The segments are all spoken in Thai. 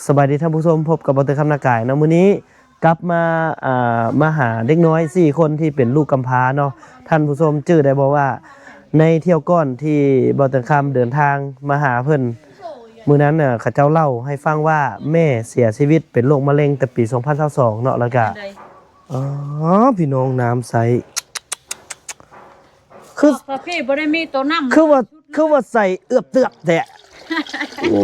สบายดีท่านผู้ชมพบกับบอเตอร์คำนากายเนาะมื้อนี้กลับมามาหาเด็กน้อย4คนที่เป็นลูกกำพร้าเนาะท่านผู้ชมจื้อได้บ่ว่าในเที่ยวก่อนที่บอเตอร์คำเดินทางมาหาเพิ่นมื้อนั้นน่ะเขาเจ้าเล่าให้ฟังว่าแม่เสียชีวิตเป็นโรคมะเร็งแต่ปี2022เนาะแล้วก็อ๋อพี่น้องน้ำใสคือพี่บ่ได้มีตัวน้ำคือว่าใส่เอือบเตือบแท้โอ้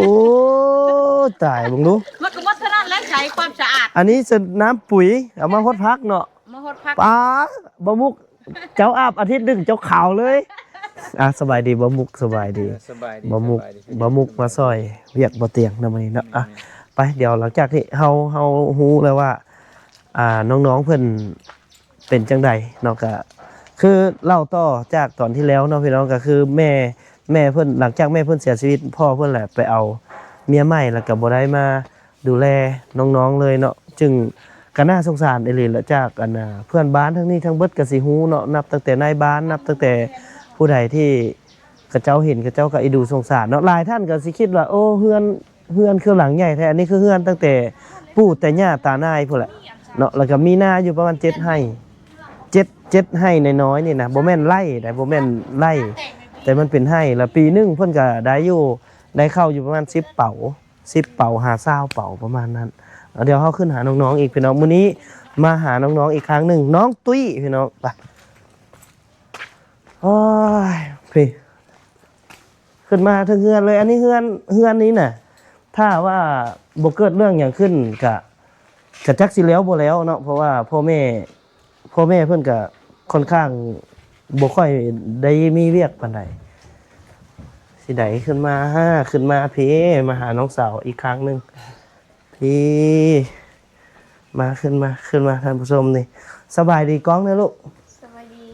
ตายมึงดูมันก็บ่เท่านั้นแล้วใช้ความสะอาดอันนี้จะน้ำปุ๋ยเอามาฮดพักเนาะมาฮดพักป้าบะมุกเจ้าอาบอาทิตย์หนึ่งเจ้าขาวเลยสบายดีบะมุกสบายดีบะมุกมาซอยเรียกบ่เตียงนำมานี่เนาะไปเดี๋ยวหลังจากที่เฮาฮู้แล้วว่าน้องๆเพิ่นเป็นจังใดเนาะก็คือเล่าต่อจากตอนที่แล้วเนาะพี่น้องก็คือแม่เพิ่นหลังจากแม่เพิ่นเสียชีวิตพ่อเพิ่นแหละไปเอาเมียใหม่แล้วก็บ่ได้มาดูแลน้องๆเลยเนาะจึงก็น่าสงสารอีหลีละจากเพื่อนบ้านทั้งนี้ทั้งเบิดก็สิฮู้เนาะนับตั้งแต่นายบ้านนับตั้งแต่ผู้ใดที่กระเจ้าเห็นกระเจ้าก็อีดูสงสารเนาะหลายท่านก็สิคิดว่าโอ้เฮือนคือหลังใหญ่แท้อันนี้คือเฮือนตั้งแต่ปู่แต่ย่าตานายพุ่นแหละเนาะแล้วก็มีนาอยู่ประมาณ7ไร่7ไร่น้อยๆนี่นะบ่แม่นไร่ได้บ่แม่นไร่แต่มันเป็นไร่แล้วปีนึงเพิ่นก็ได้เข้าอยู่ประมาณ10 เป๋า50 เป๋าประมาณนั้นเดี๋ยวเฮาขึ้นหาน้องๆอีกพี่น้องมื้อนี้มาหาน้องๆอีกครั้งหนึ่งน้องตุ้ยพี่น้องไปโอ้ยพี่ขึ้นมาถึงเฮือนเลยอันนี้เฮือนนี้น่ะถ้าว่าบ่เกิดเรื่องอย่างขึ้นกะจักสิแล้วบ่แล้วเนาะเพราะว่าพ่อแม่เพิ่นก็ค่อนข้างบ่ค่อยได้มีเวียกปานใดสิได้ขึ้นมาพี่มาหาน้องสาวอีกครั้งหนึงพี่มาขึ้นมาท่านผู้ชมนี่สบายดีก้องนะลูกสวัสดี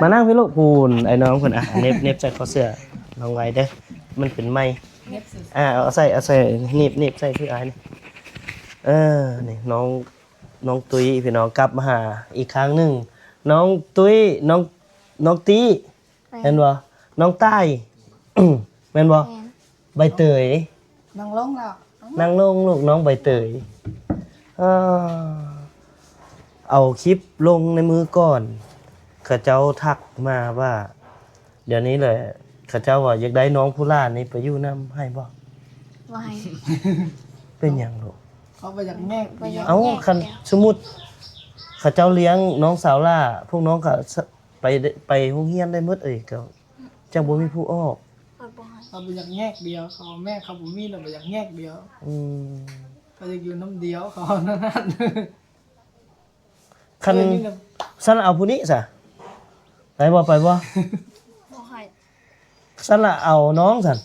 มานั่งพี่ลูกพูนไอ้น้องเพิ่นเน็บใส่คอเสื้อน้องไว้เด้อมันเป็นไม้เอาใส่เน็บใส่ที่อ้ายนี่นี่น้องตุ้ยพี่น้องกลับมาหาอีกครั้งหนึงน้องตุ้ยน้องตีเห็นบ่น้องใต้แม่นบ่ใบเตยนั่งลงแล้วนั่งลงลูกน้องใบเตยเอาคลิปลงในมือก่อนเขาเจ้าทักมาว่าเดี๋ยวนี้เลยเขาเจ้าว่าอยากได้น้องผู้ล่านี่ไปอยู่นำให้บ่ว่าให้เป็นหยังลูกเขาไปจากแยกคันสมมุติเขาเจ้าเลี้ยงน้องสาวล่าพวกน้องก็ไปโรงเรียนได้หมดก็จังบ่มีผู้ออกเขาไปจากแยกเดียวเขาแม่เขาบ่มีแล้วไปจากแยกเดียวเขาจะอยู่น้ำเดียวเขานั่นคันซั่นเอาผู้นี้ซะไปบ่บ่ให้ซั่นละเอาน้องซั่น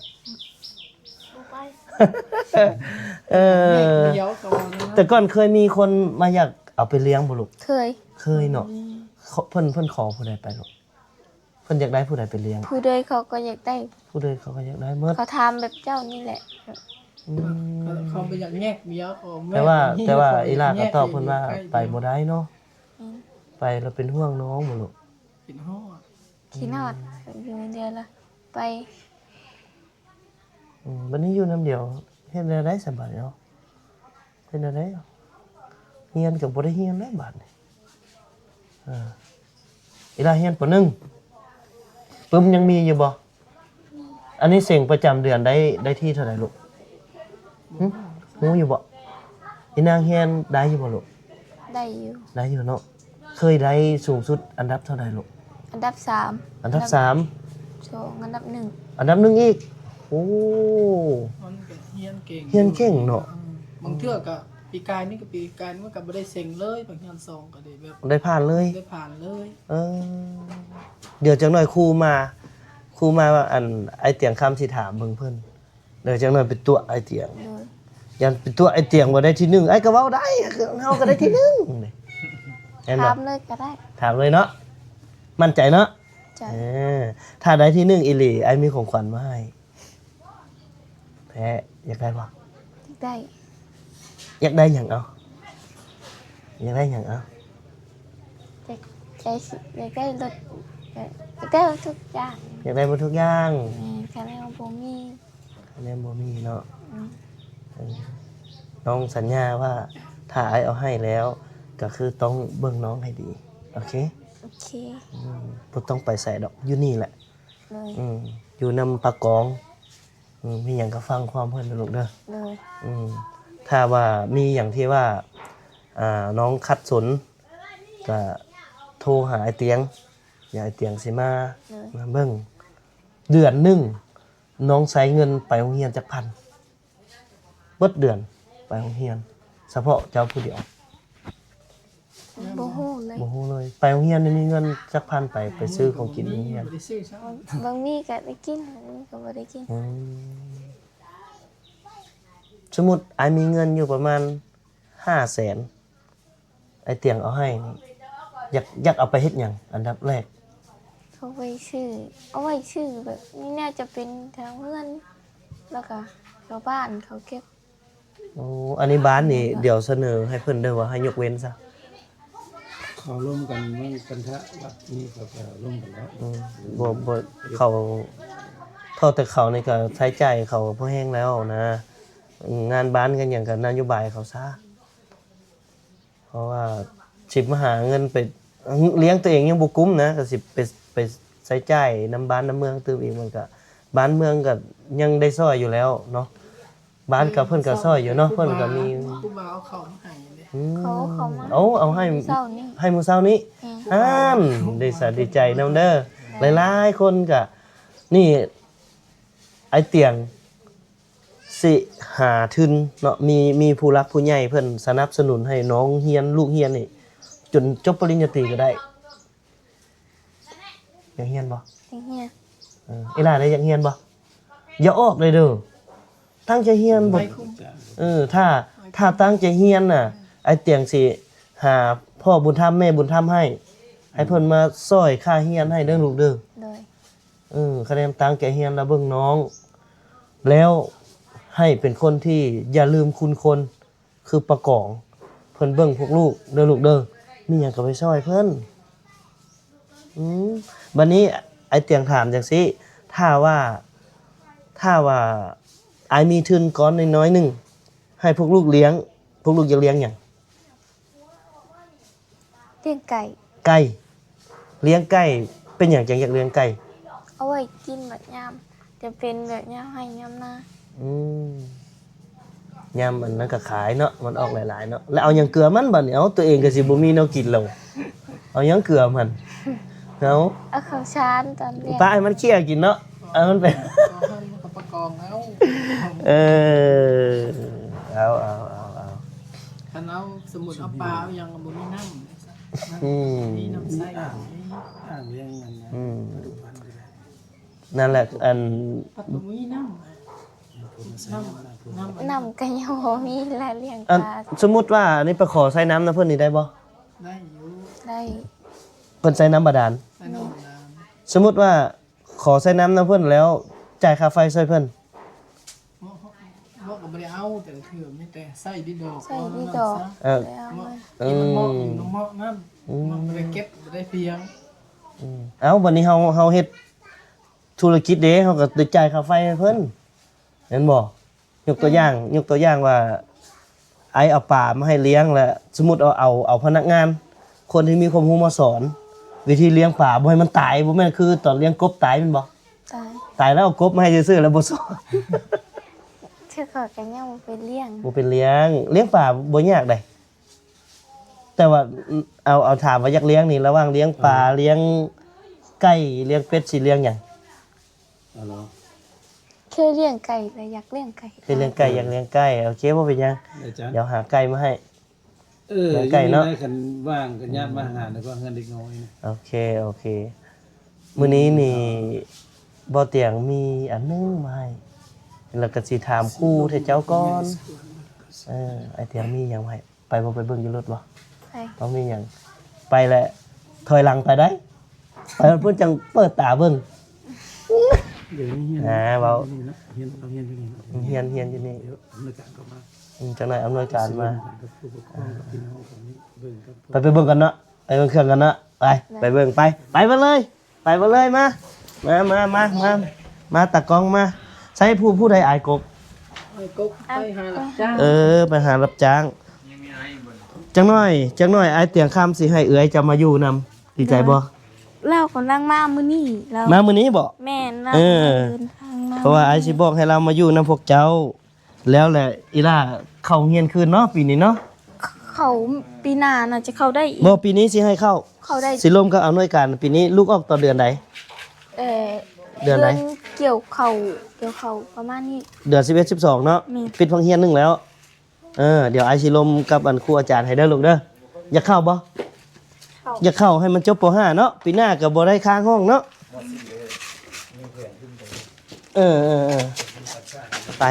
บ่ไปเดียวเขาแต่ก่อนเคยมีคนมาอยากเอาไปเลี้ยงบ่ลูกเคยเนาะเพิ่นขอผู้ใดไปลูกเพิ่นอยากได้ผู้ใดไปเลี้ยงผู้ใดเขาก็อยากได้ผู้ใดเขาก็อยากได้หมดเขาทำแบบเจ้านี่แหละเขาไปจากแยกเดียวแต่ว่าอีหลาก็ตอบเพิ่นว่าไปบ่ได้เนาะไปแล้วเป็นห่วงน้องบ่ลูกเป็นฮอดขี้นอดอยู่เดียวละไปบัดนี้อยู่น้ำเดียวเฮ็ดได้สบายเนาะเฮ็ดได้เฮียนก็บ่ได้เฮียนแล้วบาดนี้อีหลาเฮียนป .1 ปึ้มยังมีอยู่บ่อันนี้เสียงประจำเดือนได้ที่เท่าไหร่ลูกฮู้อยู่บ่อีนางเฮียนได้อยู่บ่ลูกได้อยู่เนาะเคยได้สูงสุดอันดับเท่าไหร่ลูกอันดับ3อันดับ3 2อันดับ1อันดับ1อีกโอ้มันก็เฮียนเก่งเนาะบางเทื่อก็ปีกายนี่ก็ปีกายมันก็บ่ได้เซ็งเลยบางเฮียน2ก็ได้แบบได้ผ่านเลยเดี๋ยวจังหน่อยครูมาว่าอันไอเตียงคำสิถามเบิ่งเพิ่นเดี๋ยวจังหน่อยเป็นตัวไอเตียงยันเป็นตัวไอเตียงบ่ได้ที่1ไอ้ก็เว้าได้เฮาก็ได้ที่1นี่ถามเลยก็ได้ถามเลยเนาะมั่นใจเนาะจ้ะถ้าได้ที่1อีหลีไอ้มีของขวัญมาให้แพ้อยากได้บ่อยากได้หยังเอาอยากได้หยังเอาอยากได้รถอยากได้ทุกอย่างอยากได้หมดทุกอย่างแค่แล้วบ่มี คะแนนบ่มีเนาะเออน้องสัญญาว่าถ้าไอ้เอาให้แล้วก็คือต้องเบิ่งน้องให้ดีโอเค โอเค บ่ต้องไปใส่ดอกอยู่นี่แหละ เลย อยู่นำปากองมีหยังก็ฟังความเพิ่นนะลูกเด้อ เลย ถ้าว่ามีอย่างที่ว่าน้องคัดสนก็โทรหาไอ้เตียงอย่าไอ้เตียงสิมาเบิ่งเดือนหนึงน้องใช้เงินไปโรงเรียนจักพันเบิดเดือนไปโรงเรียนเฉพาะเจ้าผู้เดียว บ่ฮู้เลย บ่ฮู้เลยไปโรงเรียนนี่มีเงินจักพันไปซื้อของกินโรงเรียน บ่ได้ซื้อซะ บางมีก็ได้กินบางมีก็บ่ได้กิน สมมุติไอ้มีเงินอยู่ประมาณ500,000ไอ้เตียงเอาให้นี่อยากเอาไปเฮ็ดหยังอันดับแรก เขาไว้ชื่อเอาไว้ชื่อแบบนี่น่าจะเป็นทางเพื่อนแล้วก็ชาวบ้านเขาเก็บ โอ้อันนี้บ้านนี่เดี๋ยวเสนอให้เพิ่นเด้อว่าให้ยกเว้นซะ เขาร่วมกันเมื่อกันทะวัดนี่เขาก็ร่วมกันแล้ว บ่เขาเท่าแต่เขานี่ก็ใช้จ่ายเขาพอแห้งแล้วนะงานบ้านกันหยังก็นโยบายเขาซะเพราะว่าสิมาหาเงินไปเลี้ยงตัวเองยังบ่คุ้มนะก็สิไปใช้จ่ายน้ำบ้านน้ำเมืองตื้มอีกมันก็บ้านเมืองก็ยังได้ซอยอยู่แล้วเนาะบ้านก็เพิ่นก็ซอยอยู่เนาะเพิ่นก็มี ผู้บ่าวเขามาให้เด้ เขามา เอาให้ เช้านี้ ให้มื้อเช้านี้ได้สาดีใจนำเด้อหลายๆคนก็นี่ไอ้เตียงสิหาทุนเนาะมีผู้รักผู้ใหญ่เพิ่นสนับสนุนให้น้องเรียนลูกเรียนนี่จนจบปริญญาตรีก็ได้อยากเรียนบ่ อย่างเงี้ย อีหล่าได้อยากเรียนบ่อย่าออกเลยเด้อตั้งใจเรียนบ่ ไปคุ้ม ถ้าตั้งใจเรียนน่ะไอ้เตียงสิหาพ่อบุญธรรมแม่บุญธรรมให้เพิ่นมาซอยค่าเรียนให้เด้อลูกเด้อ เลย คะแนนตั้งใจเรียนแล้วเบิ่งน้อง แล้วให้เป็นคนที่อย่าลืมคุณคนคือประกองเพิ่นเบิ่งพวกลูกเด้อลูกเด้อมีหยังก็ไปซอยเพิ่นบัดนี้ไอ้เตียงถามจังซี่ถ้าว่าไอ้มีทุนก้อนน้อยๆหนึงให้พวกลูกเลี้ยงพวกลูกจะเลี้ยงหยัง เลี้ยงไก่ ไก่เลี้ยงไก่เป็นหยังจังอยากเลี้ยงไก่ เอาไว้กินแบบยามจะเป็นแบบยามให้ยามหน้าย ามมันนั้นก็ขายเนาะมันออกหลายๆเนาะแล้วเอาหยังเกลือมันบัดนี้เอาตัวเองก็สิบ่มีแนวกินแล้วเอาหยังเกลือมันเอา เอาข้าวชานตอนเรียน ป้าให้มันเคี่ยกินเนาะเอามันไป ก็ให้มันก็ประกองเอา เออเอา คันเอาสมุดเอาปลาเอาหยังก็บ่มีน้ำเลยซะมีน้ำใส อ้างเรื่องนั้นนะ นั่นแหละอัน ปัดบ่มีน้ำน้ำ นำกันยังบ่มีและเลี้ยง อัน ปลา สมมุติว่าอันนี้ไปขอใส่น้ำนะเพิ่นนี่ได้บ่ ได้อยู่ ได้ เพิ่นใส่น้ำบาดาล ได้น้ำน้ สมมุติว่าขอใส่น้ำนะเพิ่นแล้วจ่ายค่าไฟใส่เพิ่น ำบ่ก็บ่ได้เอาแต่ละเทื่อมีแต่ใส่ดิดอก ใส่ที่ดอก เออ แล้ว เหมาะ มัน ที่มันเหมาะอยู่น้ำเหมาะน้ำมันบ่ได้เก็บบ่ได้เพียง เอ้าวันนี้เฮาเฮ็ดธุรกิจเด้เฮาก็ได้จ่ายค่าไฟให้เพิ่นเห็นบ่ยกตัวอย่างว่าไอ้เอาปลามาให้เลี้ยงแล้วสมมุติเอาพนักงาน คนที่มีความรู้มาสอน วิธีเลี้ยงปลาบ่ให้มันตายบ่แม่นคือตอนเลี้ยงกบตายแม่นบ่ ตาย ตายแล้วเอากบมาให้ซื่อๆแล้วบ่สอน เชื่อก็กันยังบ่ไปเลี้ยง บ่เป็นเลี้ยงปลาบ่ยากได้แต่ว่าเอาถามว่าอยากเลี้ยงนี่ระหว่างเลี้ยงปลาเลี้ยงไก่เลี้ยงเป็ดสิเลี้ยงหยัง เอาเหรอ เคยเลี้ยงไก่แต่อยากเลี้ยงไก่ คือเลี้ยงไก่อยากเลี้ยงไก่โอเคบ่เป็นหยัง ได้จ้ะ เดี๋ยวหาไก่มาให้ เออ เลี้ยงไก่เนอะ ได้กันว่างกันญาติมาหาแล้วก็เงินเด็กน้อยนะ โอเคมื้อนี้นี่บ่เตียงมีอันนึงมาให้แล้วก็สิถามครูเทเจ้าก่อนไอ้เตียงมีหยังให้ไปบ่ไปเบิ่งอยู่รถบ่ ไป บ่มีหยังไปแล้วถอยหลังไปได้ไปเพิ่นจังเปิดตาเบิ่ง เดี๋ยวนี้เฮียน เว้า เฮียนนะเฮียนเราเฮียนที่นี่นะ เฮียนอยู่นี่ เดี๋ยวอำนวยการก็มา จังได๋อำนวยการมา กับผู้ปกครองกับพี่น้องกับนี้เบิ่งกับ ไปเบิ่งกันเนาะไปเบิ่งเครื่องกันเนาะไปเบิ่งไปมาเลยมาตากล้องมา ใช้ผู้ใดอายกก ไอ้กุ๊กไปหารับจ้าง ไปหารับจ้างจังน้อยไอ้เตียงคำสิให้เอื้อยจะมาอยู่นำดีใจบ่ เรากำลังมามื้อนี้เรา มามื้อนี้บ่ แม่นเรา เออ เดินทางมา เพราะว่าไอ้สิบอกให้เรามาอยู่นำพวกเจ้า แล้วแหละอีล่าเข้าเรียนคืนเนาะปีนี้เนาะ เขาปีหน้าน่ะจะเข้าได้อีก บ่ปีนี้สิให้เข้า เข้าได้ สิร่วมกับอำนวยการปีนี้ลูกออกตอนเดือนใด เอ่อ เดือนไหน เกี่ยวเขาประมาณนี้ เดือน11 12เนาะ แม่ ปิดพังเฮียนหนึงแล้ว เดี๋ยวไอ้สิร่วมกับอันครูอาจารย์ให้เด้อลูกเด้ออยากเข้าบ่ อยากเข้าให้มันจบป .5 เนาะปีหน้าก็บ่ได้ค้างห้องเนาะไ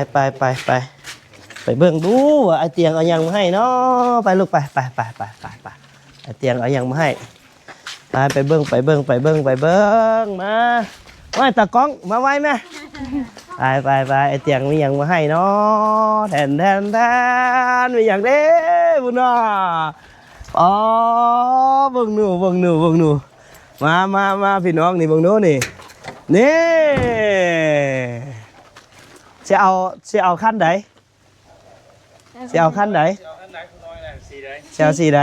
ปเบิ่งดูว่าไอ้เตียงเอาหยังมาให้เนาะไปลูกไปไอ้เตียงเอาหยังมาให้ไปเบิ่งมาไว้ตากล้องมาไว้แม่ไปไอ้เตียงมีหยังมาให้เนาะแทนมีหยังเด้บุญเนาะอ๋อเบิ่งหนูมาพี่น้องนี่เบิ่งหนูนี่สิเอาขั้นใดสิเอาขั้นใดสิเอาสีใด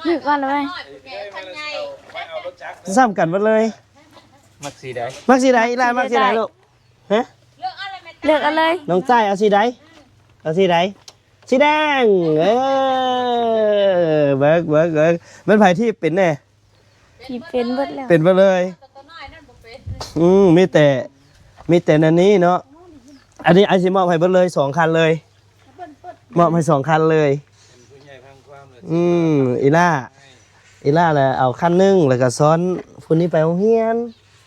นึกก่อนเลย ซ้ำกันหมดเลย มักสีใด มักสีใดอีหลานมักสีใดลูกฮะ เลือกเอะไร น้องจ้ายเอาสีใดเอาสีใดสีแดงเบิกมันไผที่เป็นแน่ ที่เป็นเบิดแล้ว เป็นไปเลยมีแต่นันนี้เนาะอันนี้ไอซิมอบให้เบิดเลย2 คันเลยมอบให้2 คันเลยอีล่าแหละเอาคันหนึงแล้วก็ซ้อนคนนี้ไปโรงเรียน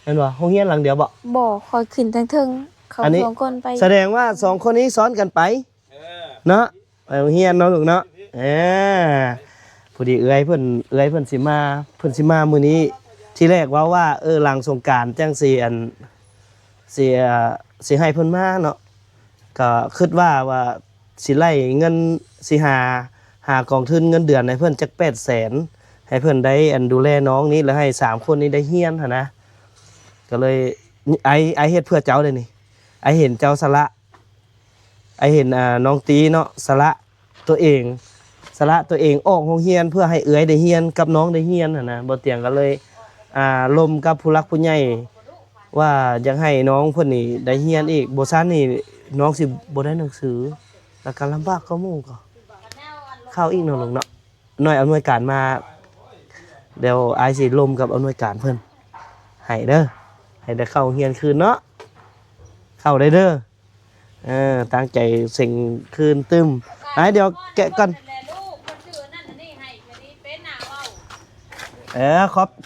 เห็นบ่โรงเรียนหลังเดียวบ่ บ่คอยขึ้นทั้งเทึงเขา อันนี้ สองคนไป แสดงว่า2 คนนี้ซ้อนกันไปเนาะไปโรงเรียนเนาะลูกเนาะพอดีเอื้อยเพิ่นสิมามื้อนี้ที่แรกว่าหลังสงกรานต์จังสิอันสิให้เพิ่นมาเนาะก็คิดว่าสิไล่เงินสิหากองทุนเงินเดือนให้เพิ่นจัก800,000ให้เพิ่นได้อันดูแลน้องนี้แล้วให้3 คนนี้ได้เรียนหั่นนะก็เลยไอเฮ็ดเพื่อเจ้าเลยนี่ไอเห็นเจ้าสละไอเห็นน้องตีเนาะสละตัวเองออกโรงเรียนเพื่อให้เอื้อยได้เรียนกับน้องได้เรียนหั่นนะบ่เตียงก็เลยลมกับผู้หลักผู้ใหญ่ว่าอยากให้น้องเพิ่นนี่ได้เรียนอีกบ่ซั้นนี่น้องสิบ่ได้หนังสือแล้วก็ลำบากก็หมู่ก็เข้าอีกเนาะลุงเนาะหน่อยอำนวยการมาเดี๋ยวอายสิลมกับอำนวยการเพิ่นให้เด้อให้ได้เข้าเรียนคืนเนาะเข้าได้เด้อตั้งใจเสิ่งคืนตึมเดี๋ยวแกะก่อน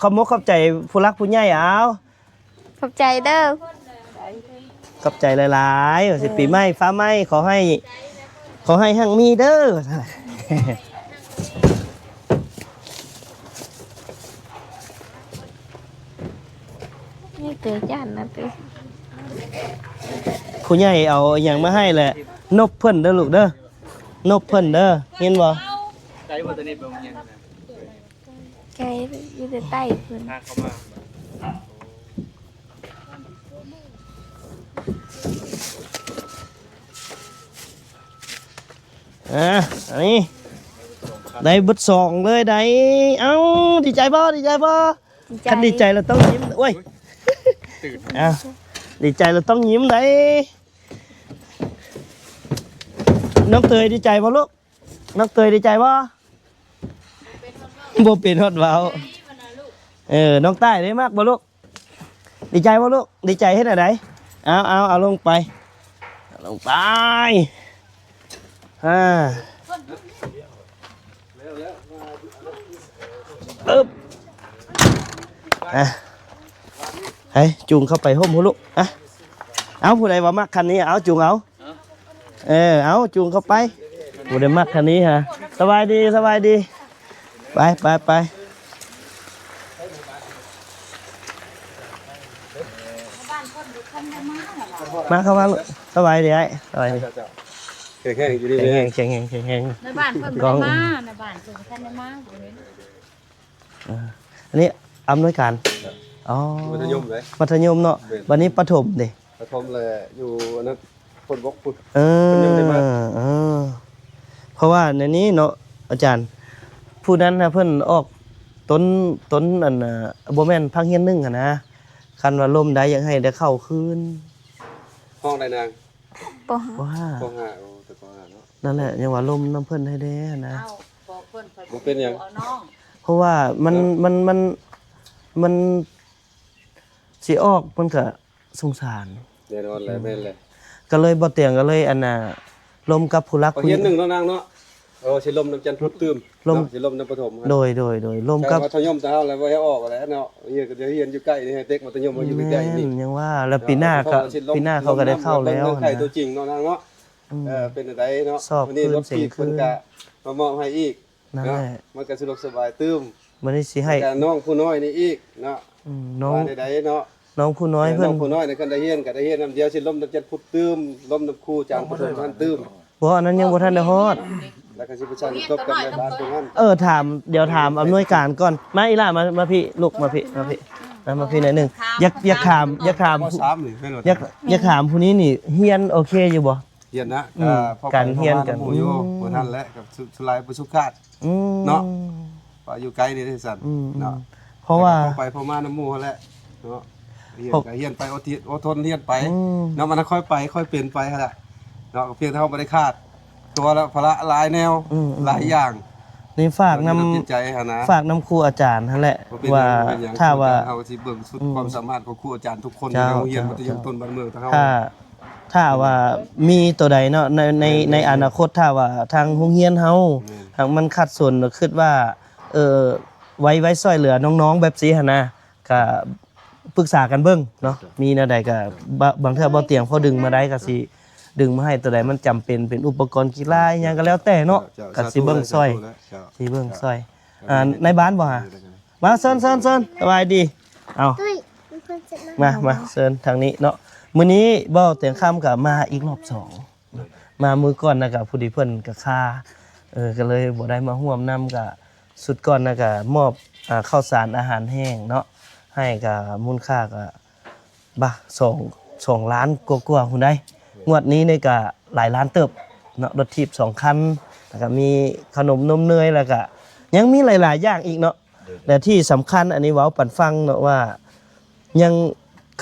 ขอบมกขอบใจผู้รักผู้ใหญ่เอา ขอบใจเด้อ ขอบใจหลายๆสิปีใหม่ฟ้าใหม่ขอให้หั่งมีเด้อ นี่เจอย่านนะเต้ ผู้ใหญ่เอาอย่างมาให้แหละนบเพิ่นเด้อลูกเด้อนบเพิ่นเด้อเห็นบ่ ใจบ่ตัวนี้เป็นยังไง ไกลอยู่แต่ใต้เพิ่น ทางเข้ามา อันนี้ได้เบิด2เลยได้เอ้าดีใจบ่คันดีใจเราต้องยิ้มโอ้ยดีใจเราต้องยิ้มได้น้องเตยดีใจบ่ลูกน้องเตยดีใจบ่บ่เป็นฮอดเว้าน้องใต้ได้มากบ่ลูกดีใจบ่ลูกดีใจเฮ็ดอะไรเอาลงไปให้จูงเข้าไปห่มพุ่นลูกเอาผู้ใดว่ามักคันนี้เอาจูงเอาเอาจูงเข้าไปผู้ใดมักคันนี้ฮะสบายดีไปมาเข้ามาลูกสบายดีไอ้สบายดีแข็งอยู่ดีแข็งในบ้านเพิ่นบ่ได้มาในบ้านเพิ่นท่านได้มาบ่เห็น อันนี้อำนวยการอ๋อมัธยมเนาะวันนี้ประถมดิ ระทมเลยอยู่อันนั้นคนบกพุด เอ มันยังได้มา เออเพราะว่าในนี้เนาะอาจารย์ผู้นั้นนะเพิ่นออกต้นอันน่ะบ่แม่นพังเฮียนหนึงอะนะคันว่าลมได้อยากให้ได้เข้าคืน ห้องใดนาง ปหา ว่า ห้องห้าโอ้แต่ห้องห้าเนาะ นั่นแหละยังว่าลมน้ำเพิ่นให้แด้นะ เอาบอกเพิ่นไป บ่เป็นหยัง เอาน้อง เพราะว่ามันสิออกมันก็สงสาร แน่นอนแหละแม่นแหละ ก็เลยบ่เตียงก็เลยอันน่ะลมกับผู้รัก พอ ผู้ เฮียนหนึ่งเนาะนางเนาะโอ้สิลมน้ำจันทร์พุดตื้ม ลม เนาะสิลมน้ำปฐม โดยลมกับ มัธยมตะเฮาแล้วบ่ให้ออกแล้วเนาะเฮียนก็เดี๋ยวเฮียนอยู่ใกล้นี่ให้เต็กมัธยมมาอยู่ใกล้ๆนี่ แม่นยังว่าแล้วปีหน้าเขาก็ได้เข้าแล้ว เบิ่งไข่ นะ ตัวจริงเนาะนางเนาะเป็นจังไดเนาะ สอบ วันนี้รถ คืน ปีก เสียงคื เพิ่ น นก็มามอบให้อีก นั่น เนาะ แหละ มันก็สะดวกสบายตื้ม มันนี้สิให้ การน้องผู้น้อยนี่อีกเนาะ น้อง ว่าใดๆเนาะ น้องผู้น้อยเพิ่น น้องผู้น้อยในกันได้เฮียนก็ได้เฮียนน้ำเดียวสิลมน้ำจันทร์พุดตื้มลมน้ำคู่จางปฐมท่านตื้ม บ่อันนั้นยังบ่ทันได้ฮอด แล้วก็สิประชาชนตบกันในบ้านตรงนั้น เดี๋ยวถามอำนวยการก่อนมาอีหล่ามาพี่ลูกมาพี่มาพี่หน่อยหนึงอยากถาม ม.3นี่เพิ่นว่า อยากถามผู้นี้นี่เฮียนโอเคอยู่บ่ เฮียนนะ อืมการเฮียนกัน หมู่อยู่บ่ทันแล้วกับสุไลประสุขาต อืม เนาะ ว่าอยู่ไกลนี่ได้สั่น อืม เนาะ เพราะว่า พอไปพอมาน้ำหมู่เขาแหละเนาะเฮียน พวก ก็เฮียนไปอดทนเฮียนไป อืม เนาะมันค่อยไปค่อยเป็นไปหั่นแหละเนาะเพียงเท่าบ่ได้คาด ตัวละภาระหลายแนวหลายอย่าง นี่ฝากนำ จิตใจหั่นนะ ฝากนำครูอาจารย์นั่นแหละ บ่เป็น ว่า หยังบ่เป็นหยัง ถ้าว่า เฮาสิเบิ่งสุดความสามารถของครูอาจารย์ทุกคนใน เจ้า โรงเรียนมัธยมต้นบ้านเมืองทางเฮา ถ้าว่ามีตัวใดเนาะในอนาคตถ้าว่าทางโรงเรียนเฮาทางมันขัดสนก็คิดว่าไว้ช่วยเหลือน้องๆแบบนี้หั่นนะก็ปรึกษากันเบิ่งเนาะมีแนวใดก็บางเทื่อบ่เตียงพอดึงมาได้ก็สิดึงมาให้ตัวใดมันจำเป็นอุปกรณ์กีฬาอิหยังก็แล้วแต่เนาะก็สิเบิ่งซอยสิเบิ่งซอยในบ้านบ่ฮะมาเซินสบายดีเอามาเซินทางนี้เนาะมื้อนี้บ่เตียงค่ำก็มาอีกรอบสองมามื้อก่อนน่ะก็ผู้ดีเพิ่นก็ค่าก็เลยบ่ได้มาร่วมนำก็สุดก่อนน่ะก็มอบข้าวสารอาหารแห้งเนาะให้ก็มูลค่าก็บ่2ล้านกว่าๆพุ่นได้งวดนี้นี่ก็หลายล้านเติบเนาะรถถีบ2คันแล้วก็มีขนมนมเนยแล้วก็ยังมีหลายๆอย่างอีกเนาะแต่ที่สำคัญอันนี้เว้าปันฟังเนาะว่ายัง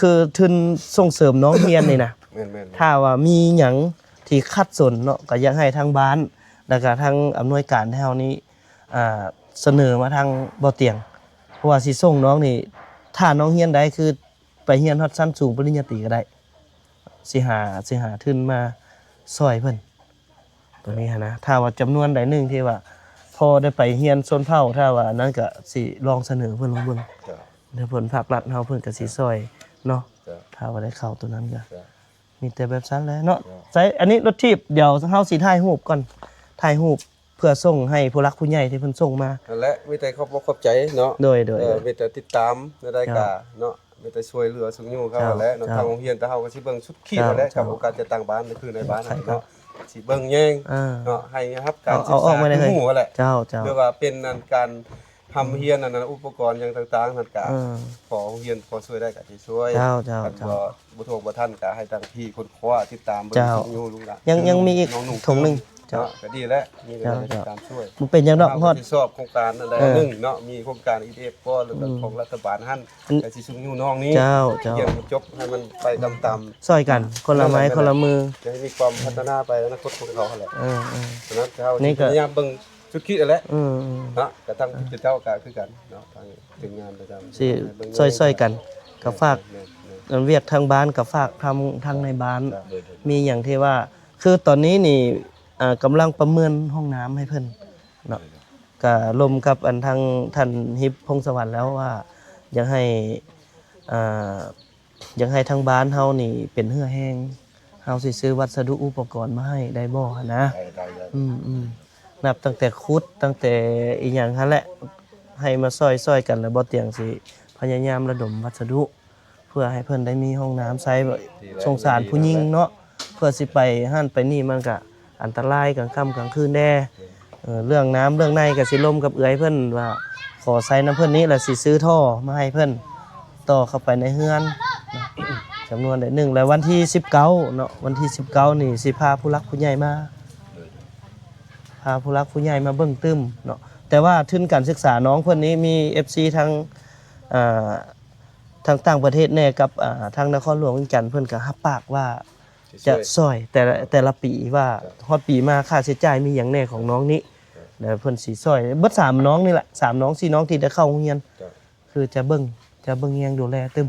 คือทุนส่งเสริมน้องเรียนนี่นะ แม่นๆ ถ้าว่ามีหยังที่คัดสนเนาะก็อยากให้ทางบ้านแล้วก็ทางอำนวยการแถวนี้เสนอมาทางบ่เตียงเพราะว่าสิส่งน้องนี่ถ้าน้องเรียนได้คือไปเรียนฮอดชั้นสูงปริญญาตรีก็ได้สิหาทุนมาซอยเพิ่นตัวนี้หั้นนะถ้าว่าจำนวนใดหนึงที่ว่าพอได้ไปเรียนชนเผ่าถ้าว่านั้นก็สิลองเสนอเพิ่นลองเบิ่ง จ้ะ เดี๋ยวเพิ่นภาครัฐเฮาเพิ่นก็สิซอยเนาะ จ้ะ ถ้าว่าได้เข้าตัวนั้นก็ จ้ะ มีแต่แบบนั้นแหละเนาะใช้อันนี้รถทีบเดี๋ยวเฮาสิถ่ายรูปก่อนถ่ายรูปเพื่อส่งให้ผู้รักผู้ใหญ่ที่เพิ่นส่งมา นั่นแหละมีแต่ขอบใจเนาะ โดย มีแต่ติดตามในรายการเนาะมีแต่ช่วยเหลือสุขอยู่เขาแหละเนาะทางโรงเรียนแต่เฮาก็สิเบิ่งสุดขีดนั่นแหละกับโอกาสจะตั้งบ้านก็คือในบ้านนั่นเนาะสิเบิ่งแยง เนาะให้ครับการศึก เอาอ ษา อกมาได้เลย หมู่แหละ เจ้า เรียกว่าเป็นอันการทำเฮียนอันนั้นอุปกรณ์อย่างต่างๆนั่นก็ขอเฮียนพอช่วยได้ก็สิช่วย เจ้า กันบ่ทวงบ่ทันก็ให้ทางพี่คนคว้าติดตามเบิ่ง เจ้า อยู่ลุงละ ยังมีอีก น้องหนุ่ ถุงหนึง เนาะก็ดีแล้วมีการติดตามช่วย มันเป็นหยังดอกฮอด ที่ชอบโครงการอะไรหนึงเนาะมีโครงการ EDF ก็แล้วก็ของรัฐบาลหั่นก็สิซุงอยู่น้องนี้ เจ้า เกี่ยวกับจบให้มันไปตาม ซอยกันคนละไม้คนละมือ ๆจะให้มีความพัฒนาไปอนาคตของเขาหั่นแหละ เออ ฉะนั้นเจ้า นี่ก็ พยายามเบิ่งชุดคิดนั่นแหละ ๆ เนาะกระทั่งที่เจ้าก็คือกันเนาะทางทีมงานประจำ สิซอยๆกันก็ฝากเวียกทางบ้านก็ฝากทางในบ้าน มีอย่างที่ว่า คือตอนนี้นี่กำลังประเมินห้องน้ำให้เพิ่นเนาะก็ลมกับอันทางท่านฮิปพงศวรรค์แล้วว่าอยากให้อยากให้ทางบ้านเฮานี่เป็นเหือแห้งเฮาสิซื้อวัสดุอุปกรณ์มาให้ได้บ่หั่นนะนับตั้งแต่ขุดตั้งแต่อีหยังหั่นแหละให้มาซอยกันแล้วบ่เตียงสิพยายามระดมวัสดุ เพื่อให้เพิ่นได้มีห้องน้ำใช้สงสารผู้หญิงเนาะเพื่อสิไปหั่นไปนี่มันก็อันตรายกลางค่ำกลางคืนแน่เรื่องน้ำเรื่องในก็สิล่มกับเอื้อยเพิ่นว่าขอใช้น้ำเพิ่นนี้แล้วสิซื้อท่อมาให้เพิ่นต่อเข้าไปในเฮือน จำนวนได้1แล้ววันที่19เนาะวันที่19นี่สิพาผู้หลักผู้ใหญ่มาพาผู้หลักผู้ใหญ่มาเบิ่งตึมเนาะแต่ว่าทุนการศึกษาน้องเพิ่นนี้มี FC ทางทางต่างประเทศแน่กับทางนครหลวงเวียงจันทน์เพิ่นก็รับปากว่าจะช่วยแต่ละปีว่าฮอดปีมาค่าใช้จ่ายมีหยังแน่ของน้องนี้เดี๋ยวเพิ่นสิช่วยเบิด3น้องนี่แหละ3น้อง4น้องที่ได้เข้าโรงเรียนคือจะเบิ่งแยงดูแลตึม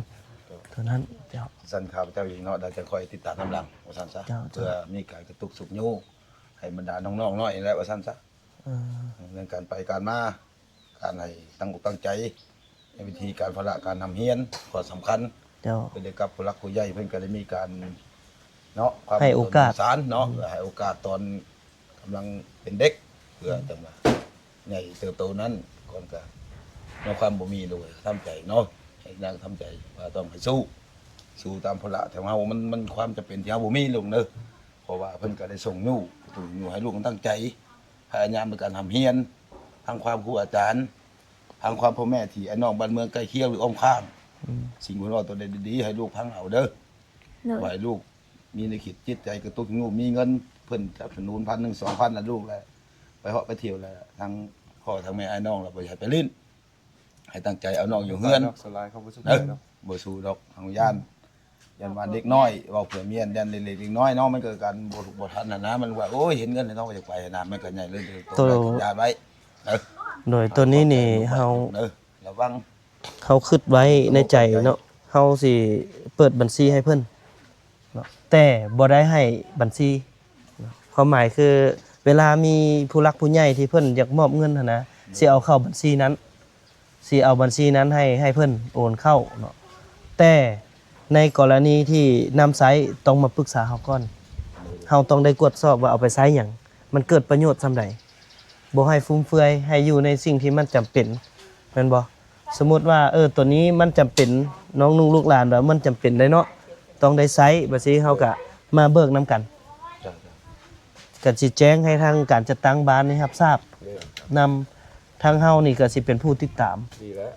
เท่านั้นเจ้า สั่นข้าพเจ้าเองเนาะได้จะคอยติดตามกำลังว่าซั่นซะ เจ้า เพื่อมีการกระตุกสุขยูให้บรรดาน้องๆน้อยและว่าซั่นซะเรื่องการไปการมาการให้ตั้งอกตั้งใจในวิธีการพละการทำเฮียนข้อสำคัญ เจ้า เป็นได้กับผู้หลักผู้ใหญ่เพิ่นก็ได้มีการเนาะความ ให้โอกาส สารเนาะให้โอกาสตอนกำลังเป็นเด็กเพื่อจังว่าใหญ่เติบโตนั้นก่อนก็เนาะความบ่มีเลยทำใจเนาะให้นางทำใจว่าต้องให้สู้ตามพละแต่ว่ามันความจำเป็นที่เฮาบ่มีลงเด้อเพราะว่าเพิ่นก็ได้ส่งอยู่ให้ลูกตั้งใจพยายามในการทำเฮียนทางความครูอาจารย์ทางความพ่อแม่ที่ไอ้น้องบ้านเมืองใกล้เคียงหรืออ้อมข้างสิ่งที่ว่าตัวใดดีๆให้ลูกพังเอาเด้อ โดย ไว้ลูกมีในขีดจิตใจกระตุ้นลูกมีเงินเพิ่นสนับสนุน1,000 2,000น่ะลูกแล้วไปเหาะไปเที่ยวแล้วทั้งพ่อทั้งแม่ไอ้น้องแล้วบ่ให้ไปเล่นให้ตั้งใจเอาน้องอยู่เฮือน สลายเขาบ่สุข เด้อ เนาะ บ่สู้ดอกทางย่านว่าเด็กน้อยเว้าเผื่อเมียนยันเล็กๆน้อยเนาะมันเกิดการบ่ถูกบ่ทันน่ะนะมันว่าโอ้ยเห็นเงินแล้วน้องก็อยากไปนะมันก็ใหญ่เลยโตแล้วยาไว้เด้อ โดยตัวนี้นี่เฮา เด้อระวัง คิดไว้ในใจเนาะเฮาสิเปิดบัญชีให้เพิ่นเนาะแต่บ่ได้ให้บัญชีเนาะความหมายคือเวลามีผู้หลักผู้ใหญ่ที่เพิ่นอยากมอบเงินหันนะสิเอาเข้าบัญชีนั้นสิเอาบัญชีนั้นให้เพิ่นโอนเข้าเนาะแต่ในกรณีที่นำไซต์ต้องมาปรึกษาเฮาก่อนเฮาต้องได้ตรวจสอบว่าเอาไปใช้หยังมันเกิดประโยชน์ซำใดบ่ให้ฟุ่มเฟือยให้อยู่ในสิ่งที่มันจำเป็นแม่นบ่สมมุติว่าตัวนี้มันจำเป็นน้องนุ่งลูกหลานว่ามันจำเป็นได้เนาะต้องได้ใช้บัดนี้เฮาก็มาเบิกนํกันก็สิแจ้งให้ทางการจัดตั้งบ้านนี่รับทราบนำทางเฮานี่ก็สิเป็นผู้ติดตาม ดีแล้ว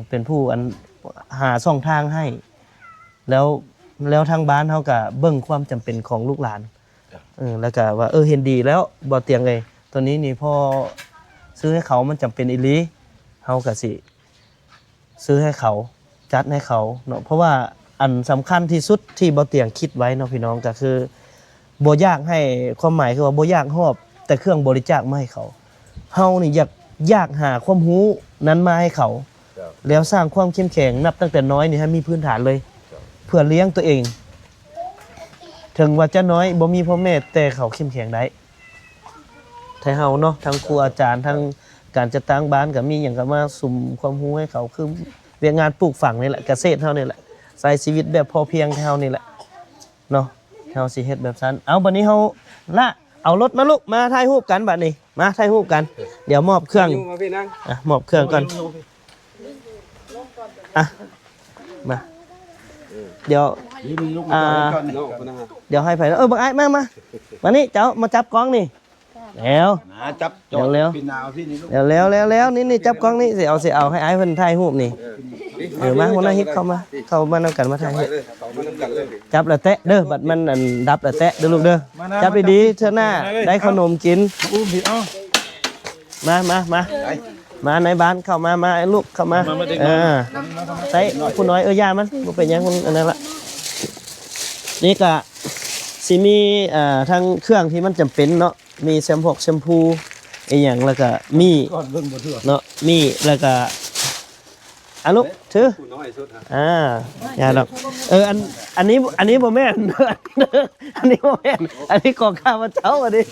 เป็นผู้หาช่องทางให้แล้วทางบ้านเฮาก็เบิ่งความจำเป็นของลูกหลานแล้วก็ว่าเห็นดีแล้วบ่เตียงเลยตัวนี้นี่พอซื้อให้เขามันจำเป็นอีหลีเฮาก็สิซื้อให้เขาจัดให้เขาเนาะเพราะว่าอันสำคัญที่สุดที่บ่เตียงคิดไว้เนาะพี่น้องก็คือบ่อยากให้ความหมายคือว่าบ่อยากฮอบแต่เครื่องบริจาคมาให้เขาเฮานี่อยากหาความรู้นั้นมาให้เขาแล้วสร้างความเข้มแข็งนับตั้งแต่น้อยนี่ให้มีพื้นฐานเลยเพื่อเลี้ยงตัวเองถึงว่าจะน้อยบ่มีพ่อแม่แต่เขาเข้มแข็งได้ไทเฮาเนาะทั้งครูอาจารย์ทั้งการจัดตั้งบ้านก็มีหยังก็มาสุ่มความรู้ให้เขาคือเวียกงานปลูกฝังนี่แหละเกษตรเฮานี่แหละใช้ชีวิตแบบพอเพียงเฮานี่แหละเนาะเฮาสิเฮ็ดแบบนั้นเอาบัดนี้เฮาละเอารถมาลูกมาถ่ายรูปกันบัดนี้มาถ่ายรูปกันเดี๋ยวมอบเครื่อง อยู่มาพี่นั่ง มอบเครื่องก่อนมาเดี๋ยว นี่มีลูกมาก่อนนี่ เนาะพุ่นน่ะ เดี๋ยวให้ไปบักไอ้มานี่เจ้ามาจับกล้องนี่แล้ว นะจับจอด เร็ว พี่นาวพี่นี่ลูก แล้วนี่จับกล้องนี่สิเอาให้ไอ้เพิ่นถ่ายรูปนี่มาหัวหน้าฮิปเข้ามานำกันมาถ่ายรูป เขามานำกันเลย จับแล้วแตะเด้อบัดมันอันดับแล้วแตะเด้อลูกเด้อจับดีๆเทื่อหน้าได้ขนมกิน อุ้มพี่เอ้า มาในบ้านเข้ามาไอ้ลูกเข้ามาใส่ผู้น้อยย่ามันบ่เป็นหยังมันอันนั้นละนี่ก็สิมีทั้งเครื่องที่มันจำเป็นเนาะมีแชมพูอีหยังแล้วก็มี ก่อนเบิ่งบ่เถื่อ เนาะมีแล้วก็ลูกถือ ผู้น้อยสุดฮะ อย่าดอกอันนี้บ่แม่น อันนี้บ่แม่นอันนี้ของข้าพเจ้าอันนี้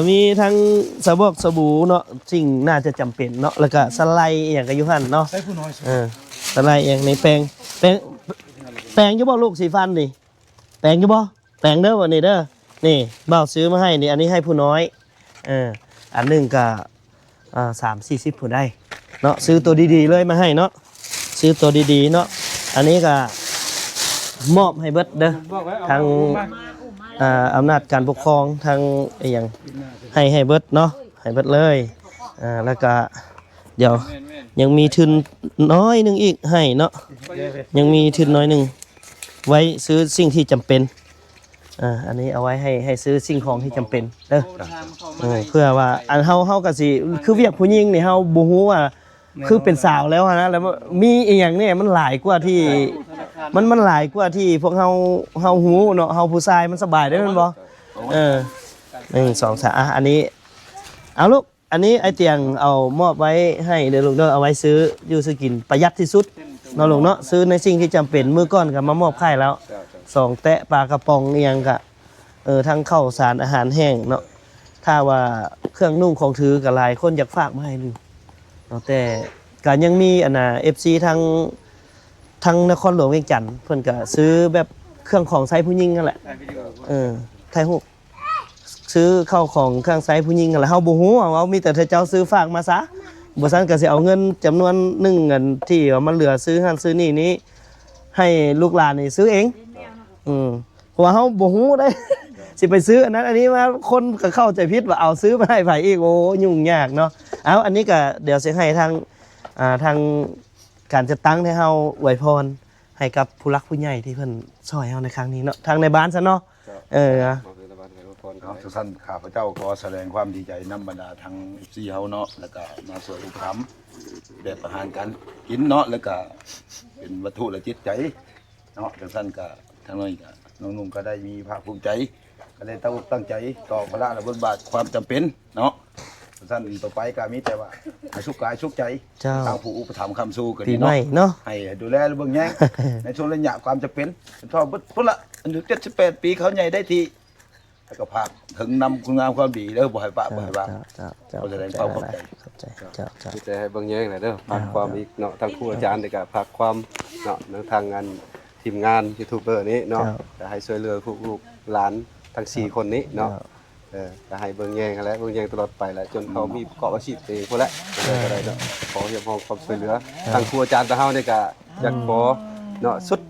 มีทั้งสบู่เนาะสิ่งน่าจะจำเป็นเนาะแล้วก็สไลด์อหย่างก็อยู่หั่นเนาะ ใส่ผู้น้อยสุด สไลด์อหย่างในแปรงอยู่บ่ลูกสีฟันนี่แปรงอยู่บ่แปรงเด้อวันนี้เด้อนี่บ่าวซื้อมาให้นี่อันนี้ให้ผู้น้อยอันหนึงก็30-40ผู้ได้เนาะซื้อตัวดีๆเลยมาให้เนาะซื้อตัวดีๆเนาะอันนี้ก็มอบให้เบิดเด้อทางอำนาจการปกครองทางอย่างให้เบิดเนาะให้เบิดเลยแล้วก็ เดี๋ยวยังมีทุนน้อยหนึงอีกให้เนาะยังมีทุนน้อยหนึงไว้ซื้อสิ่งที่จำเป็นอันนี้เอาไว้ให้ซื้อสิ่งของที่จำเป็นเด้อเพื่อว่าอันเฮาก็สิคือเวียกผู้หญิงนี่เฮาบ่ฮู้ว่าคือเป็นสาวแล้วนะแล้วมีอีหยังเนี่ยมันหลายกว่าที่มันหลายกว่าที่พวกเฮาฮู้เนาะเฮาผู้ชายมันสบายได้แม่นบ่1 2 3อันนี้เอาลูกอันนี้ไอเตียงเอามอบไว้ให้เด้อลูกเด้อเอาไว้ซื้ออยู่ซื้อกินประหยัดที่สุดเนาะลูกเนาะซื้อในสิ่งที่จำเป็นมื้อก่อนก็มามอบให้แล้ว2แตะปลากระป๋องอีหยังก็ทั้งข้าวสารอาหารแห้งเนาะถ้าว่าเครื่องนุ่งของถือก็หลายคนอยากฝากมาให้ดูเนาะแต่ก็ยังมีอันน่ะ FC ทางนครหลวงเวียงจันทน์เพิ่นก็ซื้อแบบเครื่องของใช้ผู้หญิงนั่นแหละไทยฮูกซื้อเข้าของเครื่องใช้ผู้หญิงนั่นแหละเฮาบ่ฮู้ว่ามีแต่เจ้าซื้อฝากมาซะบ่ซั่นก็สิเอาเงินจำนวนหนึ่งเงินที่ว่ามันเหลือซื้อหั่นซื้อนี่ให้ลูกหลานนี่ซื้อเองเพราะว่าเฮาบ่ฮู้ได้ สิไปซื้ออันนั้นอันนี้มาคนก็เข้าใจผิดว่าเอาซื้อมาให้ไผอีกโอ้ยุ่งยากเนาะเอาอันนี้ก็เดี๋ยวสิให้ทางการจัดตั้งให้เฮาอวยพรให้กับผู้รักผู้ใหญ่ที่เพิ่นช่วยเฮาในครั้งนี้เนาะทางในบ้านซะเนาะทุกท่านข้าพเจ้าขอแสดงความดีใจนำบรรดาทาง FC เฮาเนาะแล้วก็มาสวยอุปถัมภ์แบบอาหารการกินเนาะแล้วก็เป็นวัตถุและจิตใจเนาะทุกท่านก็ทางน้อยก็น้องนุ่งก็ได้มีภาคภูมิใจก็เลยตั้งใจต่อพระและบทบาทความจำเป็นเนาะทุกท่านต่อไปก็มีแต่ว่าให้สุขกายสุขใจทางผู้อุปถัมภ์คำสู้กัน ปีใหม่เนาะ ให้ดูแลเบื้องแย่ง ในช่วงระยะความจำเป็นทอพุ่นละอายุ78 ปีเขาใหญ่ได้ทีแล้วก็ภาคถึงนำคุณงามความดีเด้อบ่ให้ปะบ่ให้ว่าเขาแสดงความขอบใจ ที่จะให้เบิ่งแยงหน่อยเด้อฝากความอีกเนาะทางครูอาจารย์ได้ก็ฝากความเนาะทางงานทีมงานยูทูบเบอร์นี้เนาะจะให้ช่วยเหลือลูกหลานทั้ง4คนนี้เนาะจะให้เบิ่งแยงกันแล้วเบิ่งแยงตลอดไปแล้วจนเขามีประกอบอาชีพเองพุ่นแหละก็ได้เนาะขอเรียกร้องความช่วยเหลือทางครูอาจารย์ตะเฮานี่ก็อยากขอเนาะสุด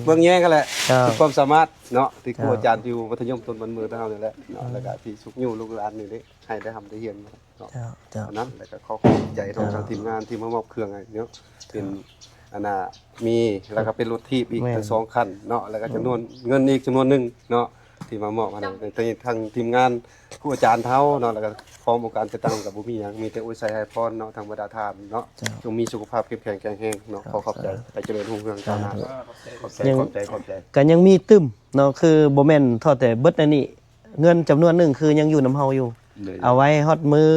เบิ่งแยงกันแหละทุกความสามารถเนาะที่ครูอาจารย์อยู่มัธยมต้นบันมือตะเฮานี่แหละเนาะแล้วก็ที่สุกยู่ลูกหลานนี่ให้ได้ทำได้เรียนเนาะนั้นแล้วก็ขอขอบใจทางทีมงานที่มามอบเครื่องให้เนาะเป็นอันน่ะมีแล้วก็เป็นรถทีบอีกทั้ง2คันเนาะแล้วก็จำนวนเงินอีกจำนวนนึงเนาะที่มามอบให้ทางทีมงานครูอาจารย์เฮาเนาะแล้วก็พร้อมการจะตั้งกับบ่มีหยังมีแต่อวยชัยให้พรเนาะทางบรรดาทานเนาะจงมีสุขภาพเข้มแข็งแข็งแรงเนาะขอขอบใจไปเจริญรุ่งเรืองก้าวหน้าขอบใจก็ยังมีตึมเนาะคือบ่แม่นทอดแต่เบิดอันนี้เงินจำนวนหนึงคือยังอยู่นำเฮาอยู่เอาไว้ฮอดมื้อ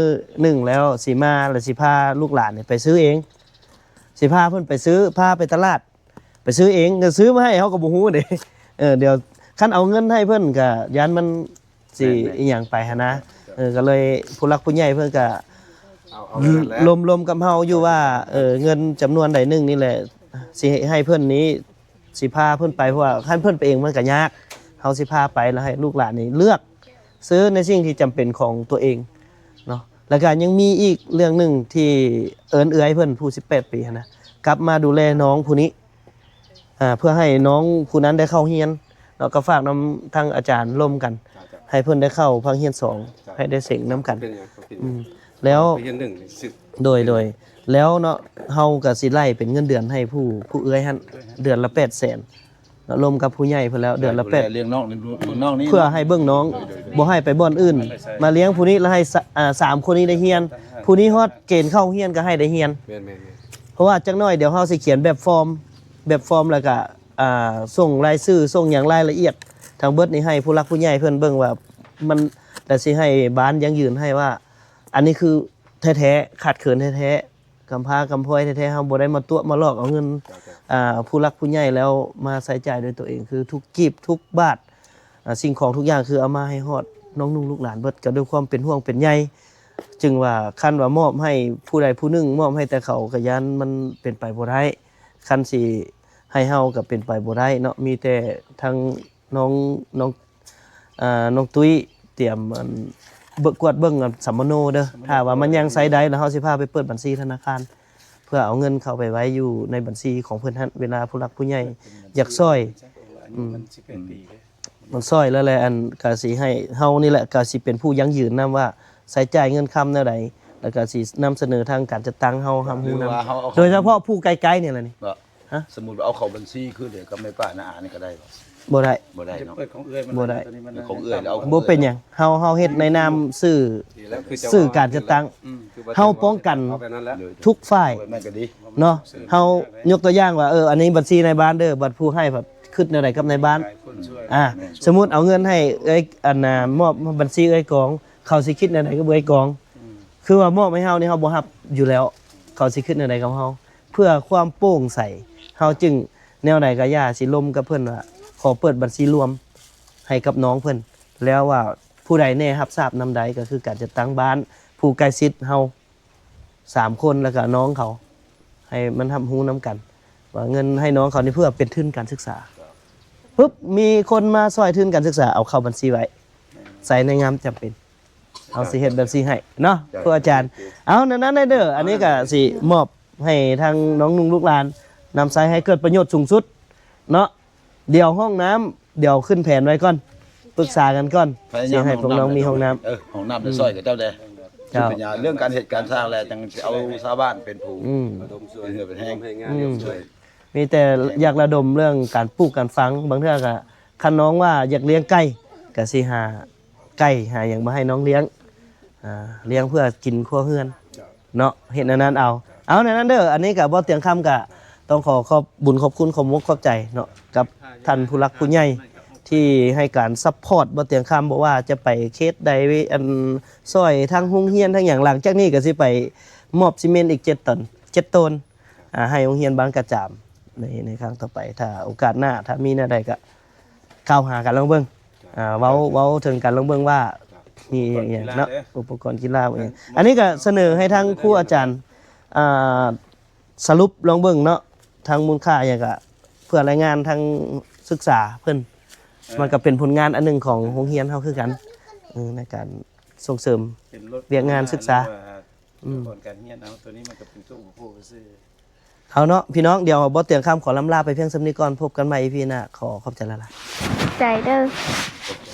หนึ่งแล้วสิมาแล้วสิพาลูกหลานนี่ไปซื้อเองสิพาเพิ่นไปซื้อพาไปตลาดไปซื้อเองก็ซื้อมาให้เฮาก็บ่ฮู้เด้เดี๋ยวคันเอาเงินให้เพิ่นก็ยันมันสิอีหยังไปหั่นนะก็เลยผู้หลักผู้ใหญ่เพิ่นก็รวมกับเฮาอยู่ว่าเงินจำนวนใดหนึงนี่แหละสิให้เพิ่นนี้สิพาเพิ่นไปเพราะว่าคันเพิ่นไปเองมันก็ยากเฮาสิพาไปแล้วให้ลูกหลานนี่เลือกซื้อในสิ่งที่จำเป็นของตัวเองเนาะแล้วก็ยังมีอีกเรื่องหนึงที่เอื้อยเพิ่นผู้18 ปีหั่นนะกลับมาดูแลน้องผู้นี้เพื่อให้น้องผู้นั้นได้เข้าเรียนแล้วก็ฝากนำทางอาจารย์ร่วมกันให้เพิ่นได้เข้าภาคเรียน2ให้ได้เสงนํกันแล้วโดยแล้วเนาะเฮาก็สิไล่เป็นเงินเดือนให้ผู้เอื้อยหั่นเดือนละ 800,000 เนาะรวมกับผู้ใหญ่เพิ่นแล้วเดือนละ8เลี้ยงน้องนี่เพื่อให้เบิ่งน้องบ่ให้ไปบ่อนอื่นมาเลี้ยงผู้นี้แล้วให้3คนนี้ได้เรียนผู้นี้ฮอดเกณฑ์เข้าเรียนก็ให้ได้เรียนเพราะว่าจักหน่อยเดี๋ยวเฮาสิเขียนแบบฟอร์มแล้วก็ส่งรายชื่อส่งอย่างรายละเอียดทางเบิดนี่ให้ผู้รักผู้ใหญ่เพิ่นเบิ่งว่ามันแต่สิให้บ้านยังยืนให้ว่าอันนี้คือแท้ๆขาดเขินแท้ๆกำพร้ากำพร้อยแท้ๆเฮาบ่ได้มาตัวมาหลอกเอาเงินผู้รักผู้ใหญ่แล้วมาใช้จ่ายด้วยตัวเองคือทุกกีบทุกบาทสิ่งของทุกอย่างคือเอามาให้ฮอดน้องนุ่งลูกหลานเบิดก็ด้วยความเป็นห่วงเป็นใยจึงว่าคันว่ามอบให้ผู้ใดผู้หนึ่งมอบให้แต่เขาก็ยันมันเป็นไปบ่ได้คันสิให้เฮาก็เป็นไปบ่ได้เนาะมีแต่ทางน้องตุ้ยเตรียมเบิกกวดเบิ่งสัมมโนเด้อถ้าว่ามันยังใช้ได้แล้วเฮาสิพาไปเปิดบัญชีธนาคารเพื่อเอาเงินเข้าไปไว้อยู่ในบัญชีของเพิ่นหั่นเวลาผู้หลักผู้ใหญ่อยากซอยมันซอยแล้วแหละอันก็สิให้เฮานี่แหละก็สิเป็นผู้ยั่งยืนนำว่าใช้จ่ายเงินคำแนวใด แล้วก็สินำเสนอทางการจัดตั้งเฮาฮู้ หรือ นำ ว่าเขาเอา โดยเฉพาะผู้ไกลๆเนี่ยแหละนี่ บ่ ฮะ สมมุติว่าเอาเข้าบัญชีคือเดี๋ยวก็ไม่ป้าน้าอานี่ก็ได้บ่ บ่ได้ บ่ได้ จะ เนาะ เปิดของเอื้อยมัน บ่ได้ ตัวนี้มัน ของเอื้อยเอา บ่เป็นหยังเฮาเฮ็ดในนามสื่อ ดีแล้วคือจะ สื่อการจัดตั้ง คือว่ เฮาป้องกัน เอาแบบนั้นแล้ว ทุกฝ่าย โอ้ยแม่นก็ดี เนาะเฮายกตัวอย่างว่าอันนี้บัญชีในบ้านเด้อบัตรผู้ให้แบบขึ้นแนวใดกับในบ้าน คนช่วย สมมุติเอาเงินให้อันน่ะมอบบัญชีกองเขาสิคิดแนวใดกับกอง คือว่ามอบให้เฮานี่เฮาบ่รับอยู่แล้ว เขาสิคิดแนวใดกับเฮาเพื่อความโปร่งใสเฮาจึงแนวใดก็อย่าสิลมกับเพิ่นว่าขอเปิดบัญชีรวมให้กับน้องเพิ่นแล้วว่าผู้ใดแน่รับทราบนำใดก็คือการจัดตั้งบ้านผู้ใกล้ชิดเฮา3คนแล้วก็น้องเขา ให้มันทำฮู้นํกัน ว่าเงินให้น้องเขานี่เพื่อเป็นทุนการศึกษาปุ๊บมีคนมาซอยทุนการศึกษาเอาเข้าบัญชีไว้ใส่ในงามจำเป็น เอาสิเฮ็ดแบบสิให้เนาะครูอาจารย์ เอานั้นได้เด้ออันนี้ก็สิมอบให้ทางน้องนุ่งลูกหลานนำใช้ให้เกิดประโยชน์สูงสุดเนาะเดี๋ยวห้องน้ำเดี๋ยวขึ้นแผนไว้ก่อนปรึกษากันก่อนสิให้พวกน้องมีห้องน้ำ ห้องน้ำในซอยกับเจ้าแด เจ้า ปัญญาเรื่องการเหตุการณ์สร้างแล้วจังสิเอาชาวบ้านเป็นผู้ ระดมช่วย เป็นเหือเป็นแห้ง ให้งานเดียวช่วย มีแต่อยากระดมเรื่องการปลูกการฝังบางเทื่อก็คันน้องว่าอยากเลี้ยงไก่ก็สิหาไก่หาหยังมาให้น้องเลี้ยงเลี้ยงเพื่อกินครัวเฮือนเนาะเห็นอันนั้นเอาในนั้นเด้ออันนี้ก็บ่เตียงคำก็ต้องขอบบุญขอบคุณขอบมกขอบใจเนาะกับท่านผู้รักผู้ใหญ่ที่ให้การซัพพอร์ตบ่เตียงคำบอกว่าจะไปเคสใดอันซอยทางโรงเรียนทางหยังหลังจากนี้ก็สิไปมอบซีเมนต์อีก7 ตัน 7 ต้นให้โรงเรียนบางกระจามในครั้งต่อไปถ้าโอกาสหน้าถ้ามีแนวใดก็เข้าหากันลองเบิ่งเว้าถึงกันลองเบิ่งว่ามีอย่างเงี้ยเนาะอุปกรณ์กีฬาอย่างเงี้ยอันนี้ก็เสนอให้ทางครูอาจารย์สรุปลองเบิ่งเนาะทางมูลค่าอย่างก็เพื่อรายงานทางศึกษาเพิ่นมันก็เป็นผลงานอันหนึงของโรงเรียนเฮาคือกันในการส่งเสริม เป็นรถ เรียกงานศึกษา ก่อนการเฮียนเอาตัวนี้มันก็เป็นตู้อุปโภคซื้อ เอาเนาะพี่น้องเดี๋ยวบ่เตียงคำขอลำลาไปเพียงสำนี้ก่อนพบกันใหม่พี่หน้าขอขอบใจละล่ะ ใจเด้อ ขอบใจ